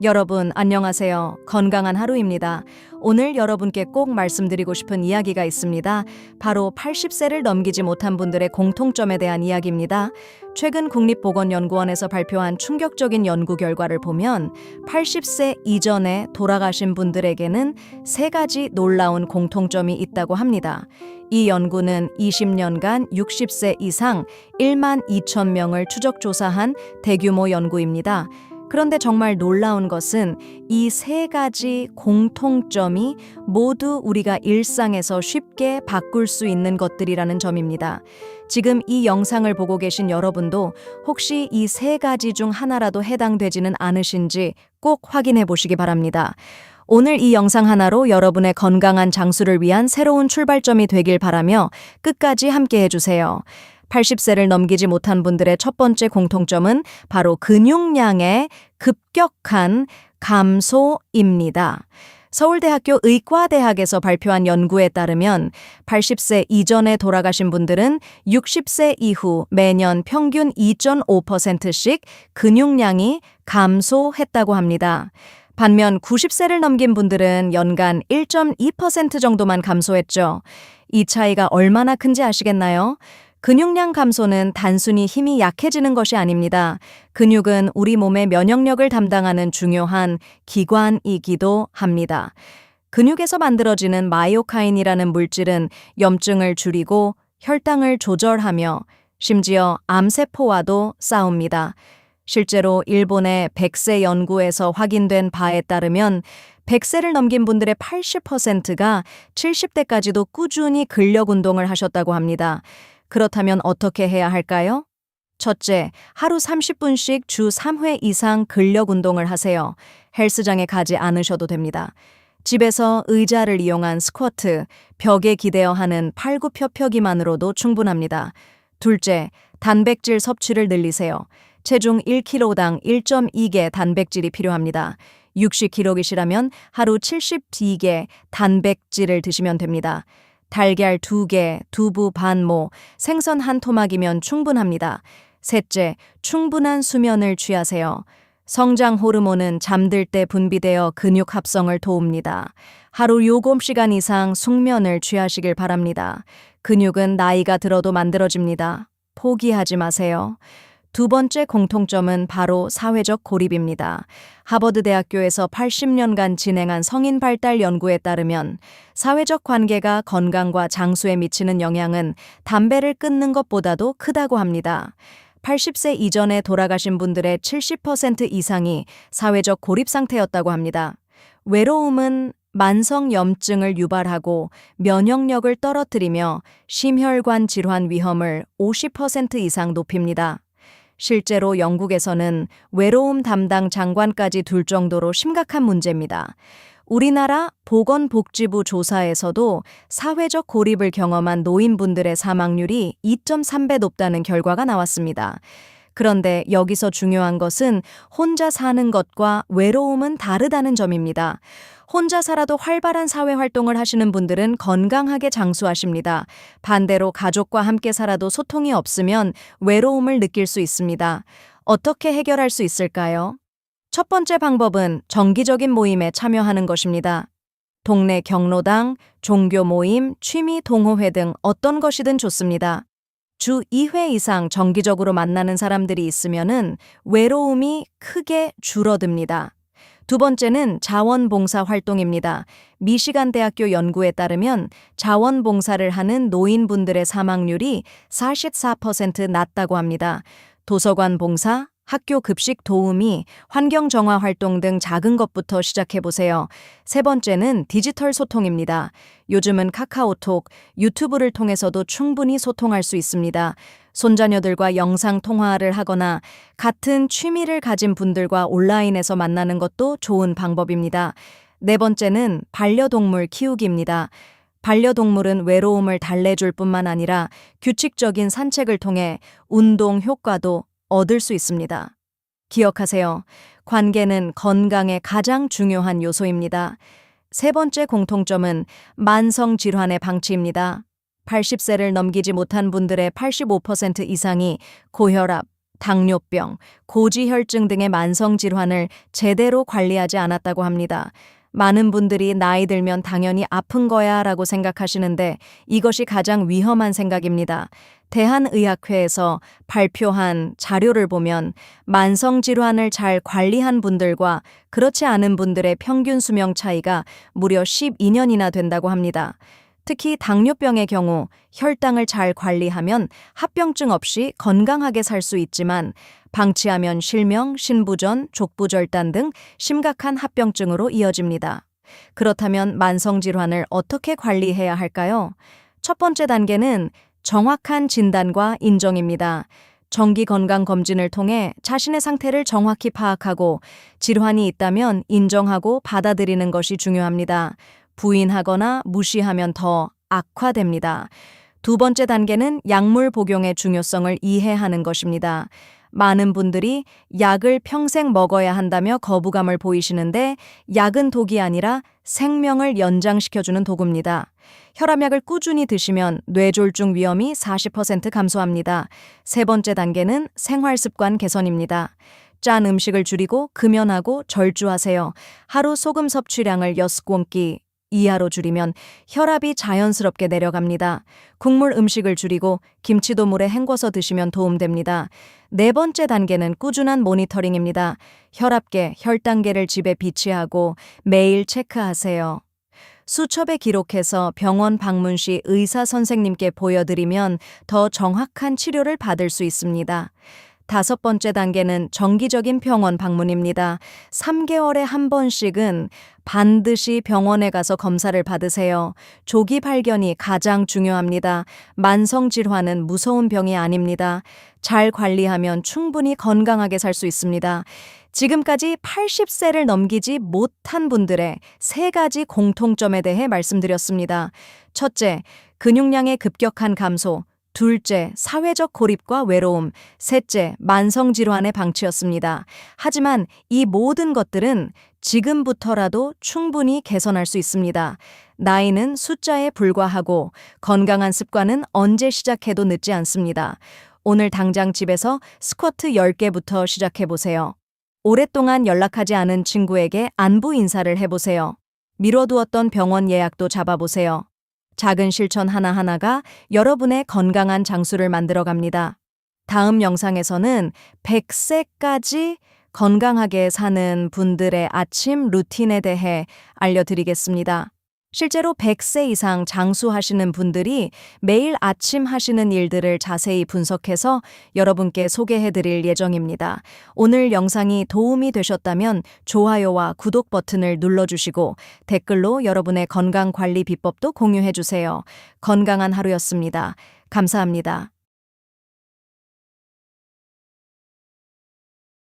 여러분, 안녕하세요. 건강한 하루입니다. 오늘 여러분께 꼭 말씀드리고 싶은 이야기가 있습니다. 바로 80세를 넘기지 못한 분들의 공통점에 대한 이야기입니다. 최근 국립보건연구원에서 발표한 충격적인 연구 결과를 보면 80세 이전에 돌아가신 분들에게는 3가지 놀라운 공통점이 있다고 합니다. 이 연구는 20년간 60세 이상 1만 2천 명을 추적 조사한 대규모 연구입니다. 그런데 정말 놀라운 것은 이 3가지 공통점이 모두 우리가 일상에서 쉽게 바꿀 수 있는 것들이라는 점입니다. 지금 이 영상을 보고 계신 여러분도 혹시 이 3가지 중 하나라도 해당되지는 않으신지 꼭 확인해 보시기 바랍니다. 오늘 이 영상 하나로 여러분의 건강한 장수를 위한 새로운 출발점이 되길 바라며 끝까지 함께 해주세요. 80세를 넘기지 못한 분들의 첫 번째 공통점은 바로 근육량의 급격한 감소입니다. 서울대학교 의과대학에서 발표한 연구에 따르면 80세 이전에 돌아가신 분들은 60세 이후 매년 평균 2.5%씩 근육량이 감소했다고 합니다. 반면 90세를 넘긴 분들은 연간 1.2% 정도만 감소했죠. 이 차이가 얼마나 큰지 아시겠나요? 근육량 감소는 단순히 힘이 약해지는 것이 아닙니다. 근육은 우리 몸의 면역력을 담당하는 중요한 기관이기도 합니다. 근육에서 만들어지는 마이오카인이라는 물질은 염증을 줄이고 혈당을 조절하며 심지어 암세포와도 싸웁니다. 실제로 일본의 100세 연구에서 확인된 바에 따르면 100세를 넘긴 분들의 80%가 70대까지도 꾸준히 근력 운동을 하셨다고 합니다. 그렇다면 어떻게 해야 할까요? 첫째, 하루 30분씩 주 3회 이상 근력 운동을 하세요. 헬스장에 가지 않으셔도 됩니다. 집에서 의자를 이용한 스쿼트, 벽에 기대어 하는 팔굽혀펴기만으로도 충분합니다. 둘째, 단백질 섭취를 늘리세요. 체중 1kg당 1.2개 단백질이 필요합니다. 60kg이시라면 하루 72개 단백질을 드시면 됩니다. 달걀 2개, 두부 반모, 생선 한 토막이면 충분합니다. 셋째, 충분한 수면을 취하세요. 성장 호르몬은 잠들 때 분비되어 근육 합성을 도웁니다. 하루 7시간 이상 숙면을 취하시길 바랍니다. 근육은 나이가 들어도 만들어집니다. 포기하지 마세요. 두 번째 공통점은 바로 사회적 고립입니다. 하버드 대학교에서 80년간 진행한 성인 발달 연구에 따르면 사회적 관계가 건강과 장수에 미치는 영향은 담배를 끊는 것보다도 크다고 합니다. 80세 이전에 돌아가신 분들의 70% 이상이 사회적 고립 상태였다고 합니다. 외로움은 만성 염증을 유발하고 면역력을 떨어뜨리며 심혈관 질환 위험을 50% 이상 높입니다. 실제로 영국에서는 외로움 담당 장관까지 둘 정도로 심각한 문제입니다. 우리나라 보건복지부 조사에서도 사회적 고립을 경험한 노인분들의 사망률이 2.3배 높다는 결과가 나왔습니다. 그런데 여기서 중요한 것은 혼자 사는 것과 외로움은 다르다는 점입니다. 혼자 살아도 활발한 사회활동을 하시는 분들은 건강하게 장수하십니다. 반대로 가족과 함께 살아도 소통이 없으면 외로움을 느낄 수 있습니다. 어떻게 해결할 수 있을까요? 첫 번째 방법은 정기적인 모임에 참여하는 것입니다. 동네 경로당, 종교 모임, 취미 동호회 등 어떤 것이든 좋습니다. 주 2회 이상 정기적으로 만나는 사람들이 있으면은 외로움이 크게 줄어듭니다. 두 번째는 자원봉사 활동입니다. 미시간 대학교 연구에 따르면 자원봉사를 하는 노인분들의 사망률이 44% 낮다고 합니다. 도서관 봉사, 학교 급식 도우미, 환경 정화 활동 등 작은 것부터 시작해보세요. 세 번째는 디지털 소통입니다. 요즘은 카카오톡, 유튜브를 통해서도 충분히 소통할 수 있습니다. 손자녀들과 영상 통화를 하거나 같은 취미를 가진 분들과 온라인에서 만나는 것도 좋은 방법입니다. 네 번째는 반려동물 키우기입니다. 반려동물은 외로움을 달래줄 뿐만 아니라 규칙적인 산책을 통해 운동 효과도 얻을 수 있습니다. 기억하세요. 관계는 건강의 가장 중요한 요소입니다. 세 번째 공통점은 만성 질환의 방치입니다. 80세를 넘기지 못한 분들의 85% 이상이 고혈압, 당뇨병, 고지혈증 등의 만성 질환을 제대로 관리하지 않았다고 합니다. 많은 분들이 나이 들면 당연히 아픈 거야 라고 생각하시는데 이것이 가장 위험한 생각입니다. 대한의학회에서 발표한 자료를 보면 만성 질환을 잘 관리한 분들과 그렇지 않은 분들의 평균 수명 차이가 무려 12년이나 된다고 합니다. 특히 당뇨병의 경우 혈당을 잘 관리하면 합병증 없이 건강하게 살 수 있지만 방치하면 실명, 신부전, 족부절단 등 심각한 합병증으로 이어집니다. 그렇다면 만성 질환을 어떻게 관리해야 할까요? 첫 번째 단계는 정확한 진단과 인정입니다. 정기 건강 검진을 통해 자신의 상태를 정확히 파악하고 질환이 있다면 인정하고 받아들이는 것이 중요합니다. 부인하거나 무시하면 더 악화됩니다. 두 번째 단계는 약물 복용의 중요성을 이해하는 것입니다. 많은 분들이 약을 평생 먹어야 한다며 거부감을 보이시는데 약은 독이 아니라 생명을 연장시켜주는 도구입니다. 혈압약을 꾸준히 드시면 뇌졸중 위험이 40% 감소합니다. 세 번째 단계는 생활습관 개선입니다. 짠 음식을 줄이고 금연하고 절주하세요. 하루 소금 섭취량을 6공기 이하로 줄이면 혈압이 자연스럽게 내려갑니다. 국물 음식을 줄이고 김치도 물에 헹궈서 드시면 도움됩니다. 네 번째 단계는 꾸준한 모니터링입니다. 혈압계, 혈당계를 집에 비치하고 매일 체크하세요. 수첩에 기록해서 병원 방문 시 의사 선생님께 보여드리면 더 정확한 치료를 받을 수 있습니다. 다섯 번째 단계는 정기적인 병원 방문입니다. 3개월에 한 번씩은 반드시 병원에 가서 검사를 받으세요. 조기 발견이 가장 중요합니다. 만성 질환은 무서운 병이 아닙니다. 잘 관리하면 충분히 건강하게 살 수 있습니다. 지금까지 80세를 넘기지 못한 분들의 3가지 공통점에 대해 말씀드렸습니다. 첫째, 근육량의 급격한 감소. 둘째, 사회적 고립과 외로움. 셋째, 만성질환의 방치였습니다. 하지만 이 모든 것들은 지금부터라도 충분히 개선할 수 있습니다. 나이는 숫자에 불과하고 건강한 습관은 언제 시작해도 늦지 않습니다. 오늘 당장 집에서 스쿼트 10개부터 시작해보세요. 오랫동안 연락하지 않은 친구에게 안부 인사를 해보세요. 미뤄두었던 병원 예약도 잡아보세요. 작은 실천 하나하나가 여러분의 건강한 장수를 만들어갑니다. 다음 영상에서는 100세까지 건강하게 사는 분들의 아침 루틴에 대해 알려드리겠습니다. 실제로 100세 이상 장수하시는 분들이 매일 아침 하시는 일들을 자세히 분석해서 여러분께 소개해드릴 예정입니다. 오늘 영상이 도움이 되셨다면 좋아요와 구독 버튼을 눌러주시고 댓글로 여러분의 건강관리 비법도 공유해주세요. 건강한 하루였습니다. 감사합니다.